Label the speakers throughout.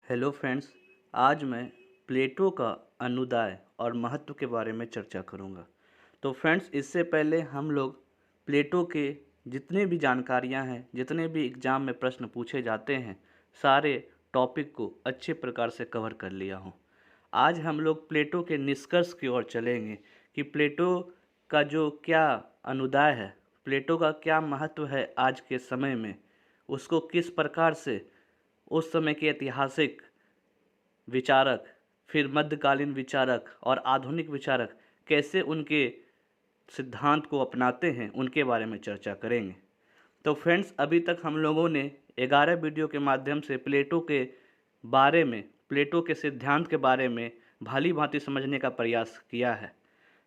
Speaker 1: Hello friends. आज मैं प्लेटो का अनुदाय और महत्व के बारे में चर्चा करूंगा। तो फ्रेंड्स, इससे पहले हम लोग प्लेटो के जितने भी जानकारियां हैं, जितने भी एग्ज़ाम में प्रश्न पूछे जाते हैं, सारे टॉपिक को अच्छे प्रकार से कवर कर लिया हूं। आज हम लोग प्लेटो के निष्कर्ष की ओर चलेंगे कि प्लेटो का जो क्या अनुदाय है, प्लेटो का क्या महत्व है आज के समय में, उसको किस प्रकार से उस समय के ऐतिहासिक विचारक, फिर मध्यकालीन विचारक और आधुनिक विचारक कैसे उनके सिद्धांत को अपनाते हैं, उनके बारे में चर्चा करेंगे। तो फ्रेंड्स, अभी तक हम लोगों ने 11 वीडियो के माध्यम से प्लेटो के बारे में, प्लेटो के सिद्धांत के बारे में भली भांति समझने का प्रयास किया है।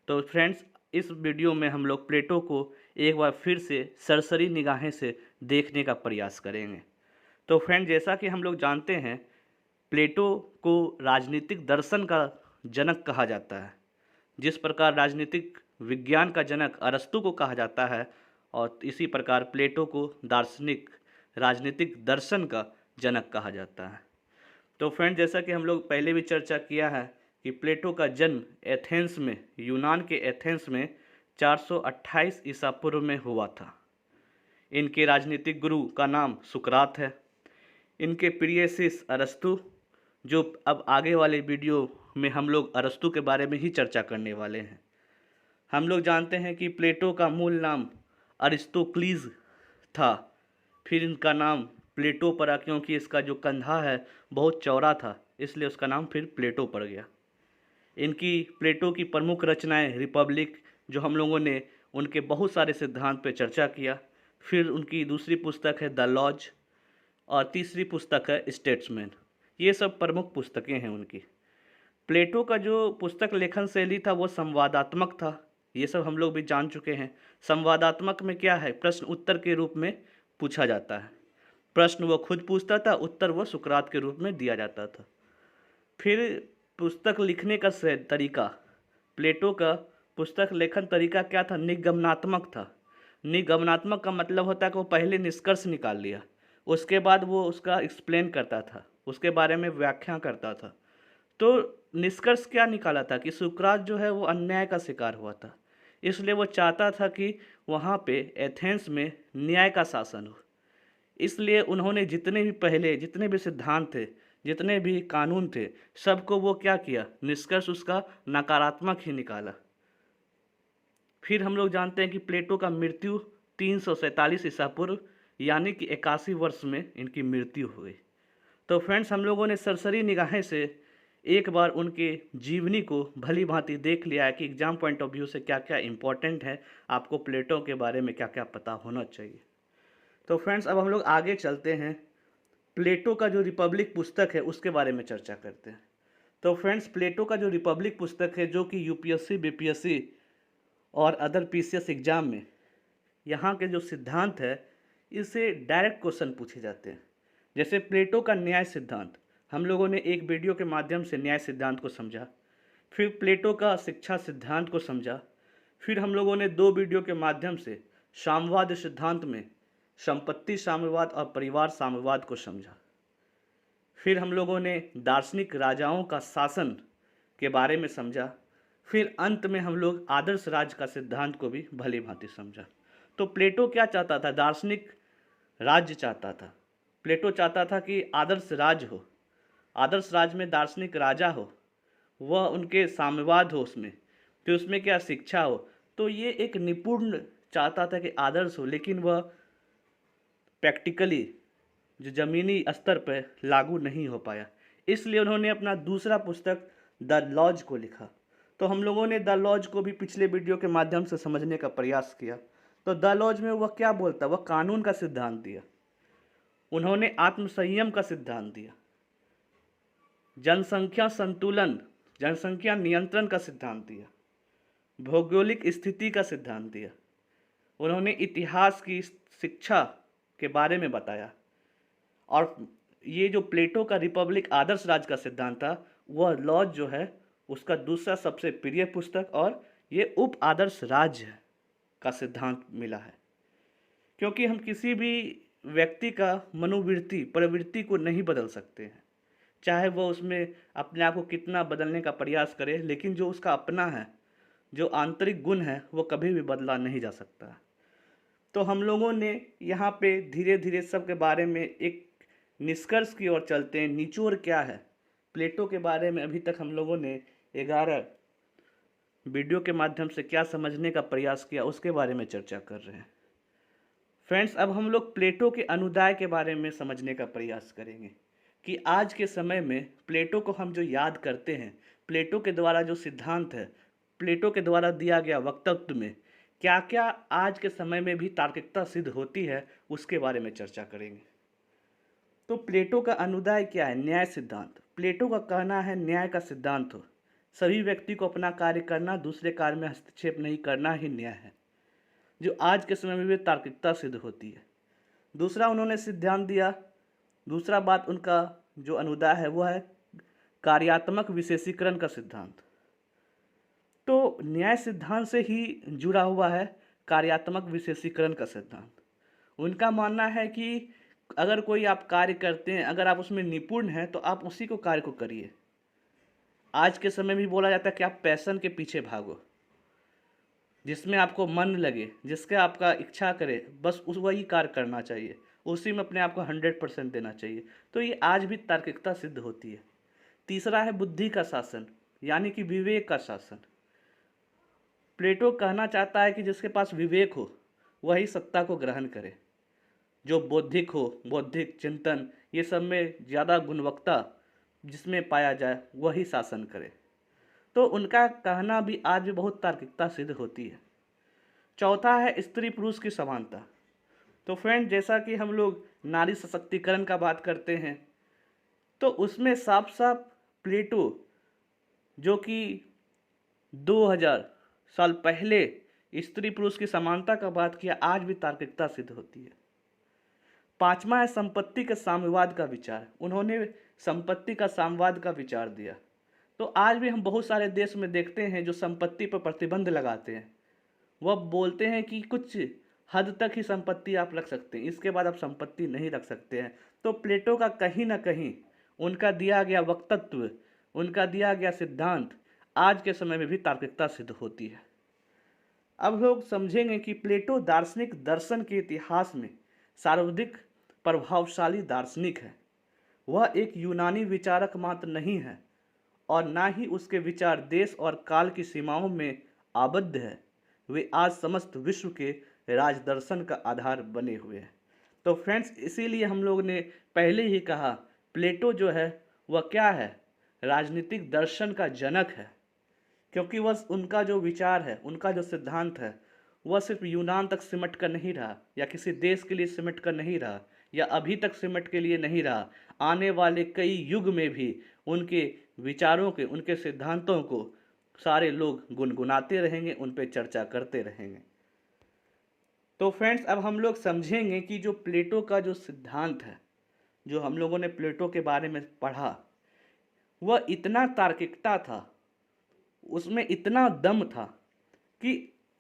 Speaker 1: तो फ्रेंड्स, इस वीडियो में हम लोग प्लेटो को एक बार फिर से सरसरी निगाहें से देखने का प्रयास करेंगे। तो फ्रेंड, जैसा कि हम लोग जानते हैं, प्लेटो को राजनीतिक दर्शन का जनक कहा जाता है। जिस प्रकार राजनीतिक विज्ञान का जनक अरस्तु को कहा जाता है, और इसी प्रकार प्लेटो को दार्शनिक राजनीतिक दर्शन का जनक कहा जाता है। तो फ्रेंड, जैसा कि हम लोग पहले भी चर्चा किया है कि प्लेटो का जन्म एथेंस में, यूनान के एथेंस में 428 ईसा पूर्व में हुआ था। इनके राजनीतिक गुरु का नाम सुकरात है। इनके प्रिय शिष्य अरस्तु, जो अब आगे वाले वीडियो में हम लोग अरस्तु के बारे में ही चर्चा करने वाले हैं। हम लोग जानते हैं कि प्लेटो का मूल नाम अरिस्तोक्लीज था। फिर इनका नाम प्लेटो पड़ा क्योंकि इसका जो कंधा है बहुत चौड़ा था, इसलिए उसका नाम फिर प्लेटो पड़ गया। इनकी प्लेटो की प्रमुख रचनाएं रिपब्लिक, जो हम लोगों ने उनके बहुत सारे सिद्धांत पर चर्चा किया। फिर उनकी दूसरी पुस्तक है द लॉज, और तीसरी पुस्तक है स्टेट्समैन। ये सब प्रमुख पुस्तकें हैं उनकी। प्लेटो का जो पुस्तक लेखन शैली था वो संवादात्मक था। ये सब हम लोग भी जान चुके हैं। संवादात्मक में क्या है, प्रश्न उत्तर के रूप में पूछा जाता है। प्रश्न वो खुद पूछता था, उत्तर वो सुकरात के रूप में दिया जाता था। फिर पुस्तक लिखने का तरीका, प्लेटो का पुस्तक लेखन तरीका क्या था, निगमनात्मक था। निगमनात्मक का मतलब होता है कि वो पहले निष्कर्ष निकाल लिया, उसके बाद वो उसका एक्सप्लेन करता था, उसके बारे में व्याख्या करता था। तो निष्कर्ष क्या निकाला था कि सुकरात जो है वो अन्याय का शिकार हुआ था, इसलिए वो चाहता था कि वहाँ पे एथेंस में न्याय का शासन हो। इसलिए उन्होंने जितने भी सिद्धांत थे, जितने भी कानून थे, सबको वो क्या किया, निष्कर्ष उसका नकारात्मक ही निकाला। फिर हम लोग जानते हैं कि प्लेटो का मृत्यु 347 ईसा पूर्व यानी कि 81 वर्ष में इनकी मृत्यु हो गई। तो फ्रेंड्स, हम लोगों ने सरसरी निगाहें से एक बार उनके जीवनी को भली भांति देख लिया है कि एग्जाम पॉइंट ऑफ व्यू से क्या क्या इंपॉर्टेंट है, आपको प्लेटो के बारे में क्या क्या पता होना चाहिए। तो फ्रेंड्स, अब हम लोग आगे चलते हैं, प्लेटो का जो रिपब्लिक पुस्तक है उसके बारे में चर्चा करते हैं। तो फ्रेंड्स, प्लेटो का जो रिपब्लिक पुस्तक है, जो कि यूपीएससी, बीपीएससी और अदर पीसीएस एग्जाम में यहाँ के जो सिद्धांत है, इससे डायरेक्ट क्वेश्चन पूछे जाते हैं। जैसे प्लेटो का न्याय सिद्धांत, हम लोगों ने एक वीडियो के माध्यम से न्याय सिद्धांत को समझा। फिर प्लेटो का शिक्षा सिद्धांत को समझा। फिर हम लोगों ने 2 वीडियो के माध्यम से साम्यवाद सिद्धांत में संपत्ति साम्यवाद और परिवार साम्यवाद को समझा। फिर हम लोगों ने दार्शनिक राजाओं का शासन के बारे में समझा। फिर अंत में हम लोग आदर्श राज का सिद्धांत को भी भली भांति समझा। तो प्लेटो क्या चाहता था, दार्शनिक राज्य चाहता था। प्लेटो चाहता था कि आदर्श राज हो, आदर्श राज में दार्शनिक राजा हो, वह उनके साम्यवाद हो उसमें, फिर उसमें क्या शिक्षा हो। तो ये एक निपुण चाहता था कि आदर्श हो, लेकिन वह प्रैक्टिकली जो ज़मीनी स्तर पर लागू नहीं हो पाया। इसलिए उन्होंने अपना दूसरा पुस्तक द लॉज को लिखा। तो हम लोगों ने द लॉज को भी पिछले वीडियो के माध्यम से समझने का प्रयास किया। तो द लॉज में वह क्या बोलता, वह कानून का सिद्धांत दिया, उन्होंने आत्मसंयम का सिद्धांत दिया, जनसंख्या संतुलन, जनसंख्या नियंत्रण का सिद्धांत दिया, भौगोलिक स्थिति का सिद्धांत दिया, उन्होंने इतिहास की शिक्षा के बारे में बताया। और ये जो प्लेटो का रिपब्लिक आदर्श राज का सिद्धांत था, वह लॉज जो है उसका दूसरा सबसे प्रिय पुस्तक, और ये उप आदर्श राज्य का सिद्धांत मिला है। क्योंकि हम किसी भी व्यक्ति का मनोवृत्ति, प्रवृत्ति को नहीं बदल सकते हैं, चाहे वो उसमें अपने आप को कितना बदलने का प्रयास करे, लेकिन जो उसका अपना है, जो आंतरिक गुण है, वो कभी भी बदला नहीं जा सकता। तो हम लोगों ने यहाँ पे धीरे धीरे सब के बारे में एक निष्कर्ष की ओर चलते हैं। निचोड़ क्या है प्लेटो के बारे में, अभी तक हम लोगों ने 11 वीडियो के माध्यम से क्या समझने का प्रयास किया, उसके बारे में चर्चा कर रहे हैं। फ्रेंड्स, अब हम लोग प्लेटो के अनुदाय के बारे में समझने का प्रयास करेंगे कि आज के समय में प्लेटो को हम जो याद करते हैं, प्लेटो के द्वारा जो सिद्धांत है, प्लेटो के द्वारा दिया गया वक्तव्य में क्या क्या आज के समय में भी तार्किकता सिद्ध होती है, उसके बारे में चर्चा करेंगे। तो प्लेटो का अनुदाय क्या है? न्याय सिद्धांत। प्लेटो का कहना है न्याय का सिद्धांत हो, सभी व्यक्ति को अपना कार्य करना, दूसरे कार्य में हस्तक्षेप नहीं करना ही न्याय है, जो आज के समय में भी तार्किकता सिद्ध होती है। दूसरा उन्होंने सिद्धांत दिया, दूसरा बात उनका जो अनुदाय है वो है कार्यात्मक विशेषीकरण का सिद्धांत। तो न्याय सिद्धांत से ही जुड़ा हुआ है कार्यात्मक विशेषीकरण का सिद्धांत। उनका मानना है कि अगर कोई आप कार्य करते हैं, अगर आप उसमें निपुण हैं, तो आप उसी को कार्य को करिए। आज के समय में भी बोला जाता है कि आप पैशन के पीछे भागो, जिसमें आपको मन लगे, जिसके आपका इच्छा करे, बस उस वही कार्य करना चाहिए, उसी में अपने आप को 100% देना चाहिए। तो ये आज भी तार्किकता सिद्ध होती है। तीसरा है बुद्धि का शासन, यानी कि विवेक का शासन। प्लेटो कहना चाहता है कि जिसके पास विवेक हो वही सत्ता को ग्रहण करे, जो बौद्धिक हो, बौद्धिक चिंतन ये सब में ज़्यादा गुणवत्ता जिसमें पाया जाए वही शासन करे। तो उनका कहना भी आज भी बहुत तार्किकता सिद्ध होती है। चौथा है स्त्री पुरुष की समानता। तो फ्रेंड, जैसा कि हम लोग नारी सशक्तिकरण का बात करते हैं, तो उसमें साफ साफ प्लेटो जो कि 2000 साल पहले स्त्री पुरुष की समानता का बात किया, आज भी तार्किकता सिद्ध होती है। पांचवा है संपत्ति के साम्यवाद का विचार। उन्होंने संपत्ति का साम्यवाद का विचार दिया। तो आज भी हम बहुत सारे देश में देखते हैं जो संपत्ति पर प्रतिबंध लगाते हैं। वह बोलते हैं कि कुछ हद तक ही संपत्ति आप रख सकते हैं, इसके बाद आप संपत्ति नहीं रख सकते हैं। तो प्लेटो का कहीं ना कहीं उनका दिया गया वक्तव्य, उनका दिया गया सिद्धांत आज के समय में भी तार्किकता सिद्ध होती है। अब लोग समझेंगे कि प्लेटो दार्शनिक दर्शन के इतिहास में सर्वाधिक प्रभावशाली दार्शनिक है। वह एक यूनानी विचारक मात्र नहीं है और ना ही उसके विचार देश और काल की सीमाओं में आबद्ध है। वे आज समस्त विश्व के राजदर्शन का आधार बने हुए हैं। तो फ्रेंड्स, इसीलिए हम लोग ने पहले ही कहा प्लेटो जो है वह क्या है? राजनीतिक दर्शन का जनक है, क्योंकि वह उनका जो विचार है, उनका जो सिद्धांत है, वह सिर्फ यूनान तक सिमट कर नहीं रहा, या किसी देश के लिए सिमट कर नहीं रहा, या अभी तक सिमट के लिए नहीं रहा। आने वाले कई युग में भी उनके विचारों के, उनके सिद्धांतों को सारे लोग गुनगुनाते रहेंगे, उन पर चर्चा करते रहेंगे। तो फ्रेंड्स, अब हम लोग समझेंगे कि जो प्लेटो का जो सिद्धांत है, जो हम लोगों ने प्लेटो के बारे में पढ़ा, वह इतना तार्किकता था, उसमें इतना दम था कि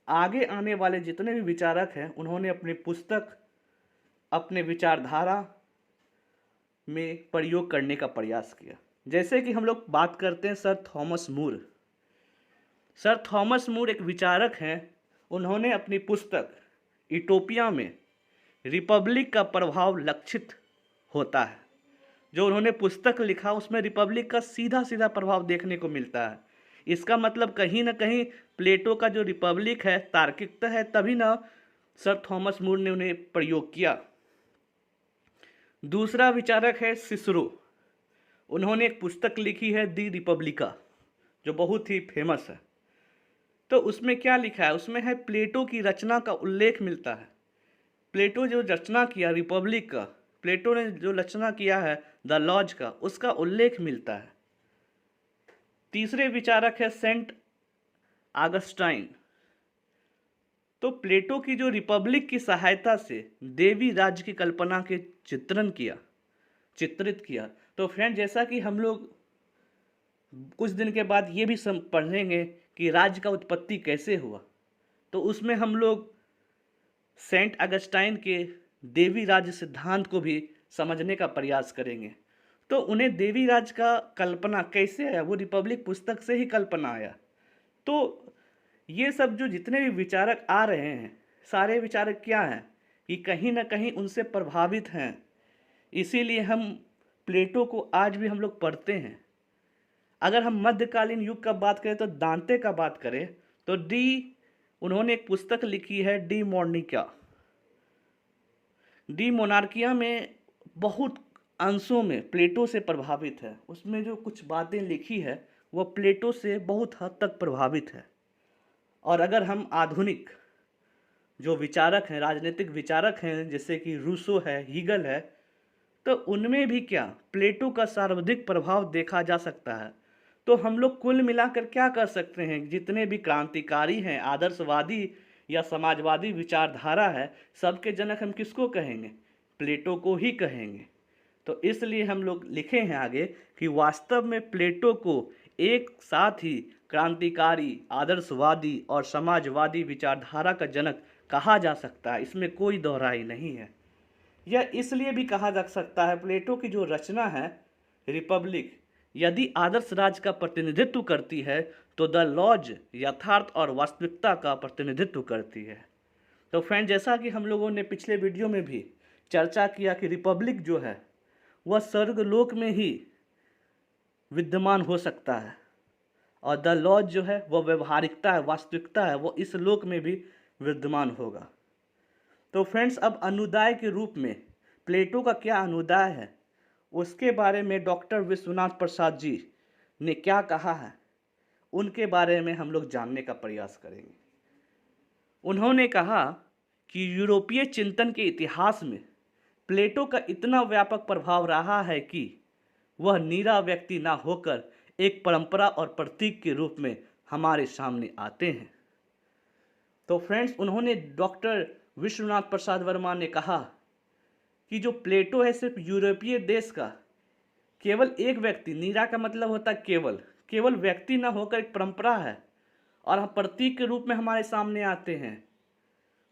Speaker 1: आगे आने वाले जितने भी विचारक हैं, उन्होंने अपनी पुस्तक, अपने विचारधारा में प्रयोग करने का प्रयास किया। जैसे कि हम लोग बात करते हैं सर थॉमस मूर। सर थॉमस मूर एक विचारक हैं। उन्होंने अपनी पुस्तक यूटोपिया में रिपब्लिक का प्रभाव लक्षित होता है। जो उन्होंने पुस्तक लिखा उसमें रिपब्लिक का सीधा सीधा प्रभाव देखने को मिलता है। इसका मतलब कहीं ना कहीं प्लेटो का जो रिपब्लिक है तार्किकता है, तभी ना सर थॉमस मूर ने उन्हें प्रयोग किया। दूसरा विचारक है सिसरो। उन्होंने एक पुस्तक लिखी है दी रिपब्लिका, जो बहुत ही फेमस है। तो उसमें क्या लिखा है? उसमें है प्लेटो की रचना का उल्लेख मिलता है। प्लेटो जो रचना किया रिपब्लिक का, प्लेटो ने जो रचना किया है द लॉज का, उसका उल्लेख मिलता है। तीसरे विचारक है सेंट ऑगस्टाइन। तो प्लेटो की जो रिपब्लिक की सहायता से देवी राज्य की कल्पना के चित्रित किया। तो फ्रेंड, जैसा कि हम लोग कुछ दिन के बाद ये भी पढ़ेंगे कि राज्य का उत्पत्ति कैसे हुआ, तो उसमें हम लोग सेंट ऑगस्टाइन के देवी राज्य सिद्धांत को भी समझने का प्रयास करेंगे। तो उन्हें देवी राज का कल्पना कैसे आया, वो रिपब्लिक पुस्तक से ही कल्पना आया। तो ये सब जो जितने भी विचारक आ रहे हैं, सारे विचारक क्या हैं कि कहीं न कहीं उनसे प्रभावित हैं। इसीलिए हम प्लेटो को आज भी हम लोग पढ़ते हैं। अगर हम मध्यकालीन युग का बात करें तो दांते का बात करें तो उन्होंने एक पुस्तक लिखी है डी मोर्निका। डी मोनार्किया में बहुत अंशों में प्लेटो से प्रभावित है। उसमें जो कुछ बातें लिखी है वह प्लेटो से बहुत हद तक प्रभावित है। और अगर हम आधुनिक जो विचारक हैं, राजनीतिक विचारक हैं, जैसे कि रूसो है, हीगल है, तो उनमें भी क्या प्लेटो का सर्वाधिक प्रभाव देखा जा सकता है। तो हम लोग कुल मिलाकर क्या कर सकते हैं, जितने भी क्रांतिकारी हैं, आदर्शवादी या समाजवादी विचारधारा है, सबके जनक हम किसको कहेंगे? प्लेटो को ही कहेंगे। तो इसलिए हम लोग लिखे हैं आगे कि वास्तव में प्लेटो को एक साथ ही क्रांतिकारी, आदर्शवादी और समाजवादी विचारधारा का जनक कहा जा सकता है। इसमें कोई दोहराई नहीं है। यह इसलिए भी कहा जा सकता है, प्लेटो की जो रचना है रिपब्लिक, यदि आदर्श राज का प्रतिनिधित्व करती है तो द लॉज यथार्थ और वास्तविकता का प्रतिनिधित्व करती है। तो फ्रेंड, जैसा कि हम लोगों ने पिछले वीडियो में भी चर्चा किया कि रिपब्लिक जो है वह स्वर्गलोक में ही विद्यमान हो सकता है, और द लॉज जो है वह व्यवहारिकता है, वास्तविकता है, वो इस लोक में भी विद्यमान होगा। तो फ्रेंड्स, अब अनुदाय के रूप में प्लेटो का क्या अनुदाय है, उसके बारे में डॉक्टर विश्वनाथ प्रसाद जी ने क्या कहा है, उनके बारे में हम लोग जानने का प्रयास करेंगे। उन्होंने कहा कि यूरोपीय चिंतन के इतिहास में प्लेटो का इतना व्यापक प्रभाव रहा है कि वह निरा व्यक्ति ना होकर एक परंपरा और प्रतीक के रूप में हमारे सामने आते हैं। तो फ्रेंड्स, उन्होंने डॉक्टर विश्वनाथ प्रसाद वर्मा ने कहा कि जो प्लेटो है सिर्फ यूरोपीय देश का केवल एक व्यक्ति, नीरा का मतलब होता है केवल व्यक्ति ना होकर एक परंपरा है, और हम प्रतीक के रूप में हमारे सामने आते हैं।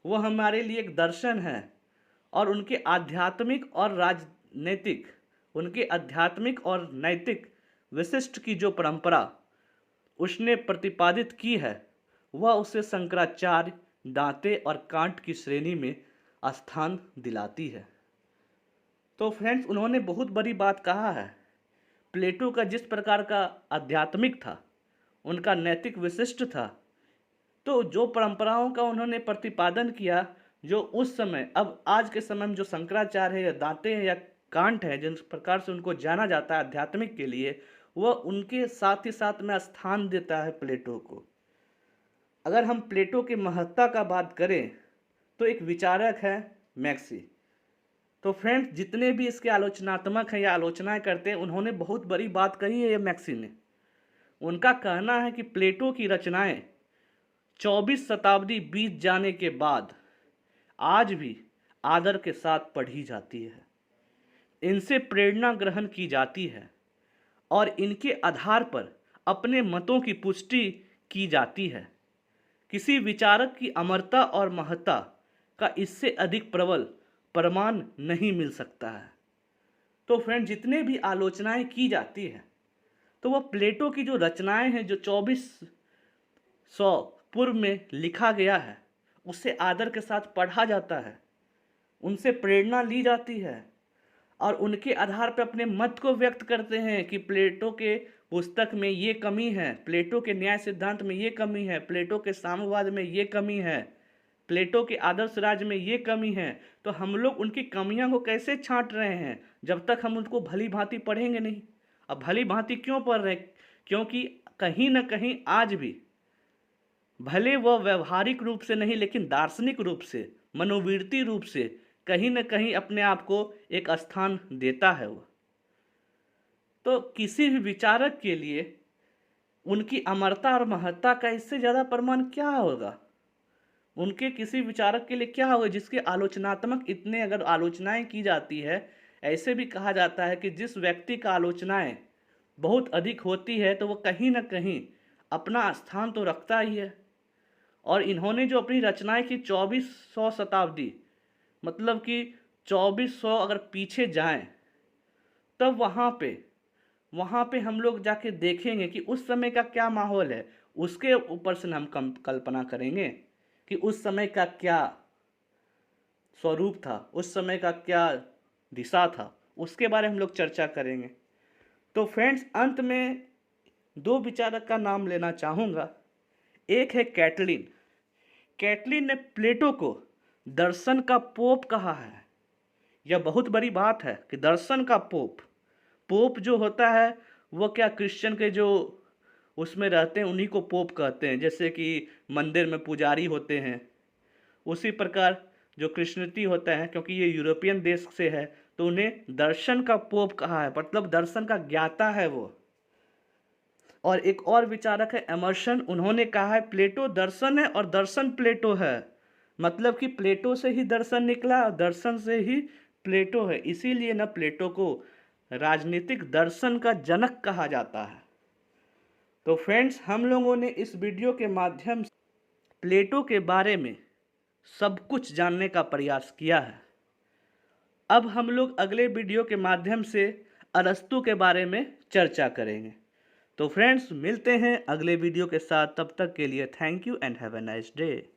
Speaker 1: वो हमारे लिए एक दर्शन है, और उनके आध्यात्मिक और नैतिक विशिष्ट की जो परंपरा उसने प्रतिपादित की है, वह उसे शंकराचार्य, दांते और कांट की श्रेणी में स्थान दिलाती है। तो फ्रेंड्स, उन्होंने बहुत बड़ी बात कहा है। प्लेटो का जिस प्रकार का आध्यात्मिक था, उनका नैतिक विशिष्ट था, तो जो परंपराओं का उन्होंने प्रतिपादन किया, जो उस समय, अब आज के समय में जो शंकराचार्य है या दांते हैं या कांट है, जिस प्रकार से उनको जाना जाता है आध्यात्मिक के लिए, वह उनके साथ ही साथ में स्थान देता है प्लेटो को। अगर हम प्लेटो की महत्ता का बात करें तो एक विचारक है मैक्सी। तो फ्रेंड्स, जितने भी इसके आलोचनात्मक हैं या आलोचनाएं करते हैं, उन्होंने बहुत बड़ी बात कही है ये मैक्सी ने। उनका कहना है कि प्लेटो की रचनाएं 24 शताब्दी बीत जाने के बाद आज भी आदर के साथ पढ़ी जाती है, इनसे प्रेरणा ग्रहण की जाती है और इनके आधार पर अपने मतों की पुष्टि की जाती है। किसी विचारक की अमरता और महत्ता का इससे अधिक प्रबल प्रमाण नहीं मिल सकता है। तो फ्रेंड, जितने भी आलोचनाएं की जाती है, तो वह प्लेटो की जो रचनाएं हैं, जो 2400 पूर्व में लिखा गया है, उससे आदर के साथ पढ़ा जाता है, उनसे प्रेरणा ली जाती है, और उनके आधार पर अपने मत को व्यक्त करते हैं कि प्लेटो के पुस्तक में ये कमी है, प्लेटो के न्याय सिद्धांत में ये कमी है, प्लेटो के साम्यवाद में ये कमी है, प्लेटो के आदर्श राज में ये कमी है। तो हम लोग उनकी कमियां को कैसे छांट रहे हैं, जब तक हम उनको भली भांति पढ़ेंगे नहीं। अब भली भांति क्यों पढ़ रहे हैं? क्योंकि कहीं ना कहीं आज भी, भले वह व्यवहारिक रूप से नहीं, लेकिन दार्शनिक रूप से, मनोवृत्ति रूप से कहीं न कहीं अपने आप को एक स्थान देता है वह। तो किसी भी विचारक के लिए उनकी अमरता और महत्ता का इससे ज़्यादा प्रमाण क्या होगा? उनके किसी विचारक के लिए क्या होगा जिसके आलोचनात्मक इतने अगर आलोचनाएं की जाती है, ऐसे भी कहा जाता है कि जिस व्यक्ति का आलोचनाएं बहुत अधिक होती है तो वो कहीं ना कहीं अपना स्थान तो रखता ही है। और इन्होंने जो अपनी रचनाएं की 2400 शताब्दी, मतलब कि 2400 अगर पीछे जाएं तब वहाँ पे हम लोग जाके देखेंगे कि उस समय का क्या माहौल है, उसके ऊपर से हम कल्पना करेंगे कि उस समय का क्या स्वरूप था, उस समय का क्या दिशा था, उसके बारे में हम लोग चर्चा करेंगे। तो फ्रेंड्स, अंत में दो विचारक का नाम लेना चाहूँगा। एक है कैटलिन। कैटलिन ने प्लेटो को दर्शन का पोप कहा है। यह बहुत बड़ी बात है कि दर्शन का पोप। पोप जो होता है वो क्या क्रिश्चियन के जो उसमें रहते हैं उन्हीं को पोप कहते हैं, जैसे कि मंदिर में पुजारी होते हैं। उसी प्रकार जो क्रिश्चियनिटी होता है, क्योंकि ये यूरोपियन देश से है, तो उन्हें दर्शन का पोप कहा है, मतलब दर्शन का ज्ञाता है वो। और एक और विचारक है एमर्सन। उन्होंने कहा है प्लेटो दर्शन है और दर्शन प्लेटो है, मतलब कि प्लेटो से ही दर्शन निकला और दर्शन से ही प्लेटो है। इसीलिए ना प्लेटो को राजनीतिक दर्शन का जनक कहा जाता है। तो फ्रेंड्स, हम लोगों ने इस वीडियो के माध्यम से प्लेटो के बारे में सब कुछ जानने का प्रयास किया है। अब हम लोग अगले वीडियो के माध्यम से अरस्तु के बारे में चर्चा करेंगे। तो फ्रेंड्स, मिलते हैं अगले वीडियो के साथ। तब तक के लिए thank you and have a nice day.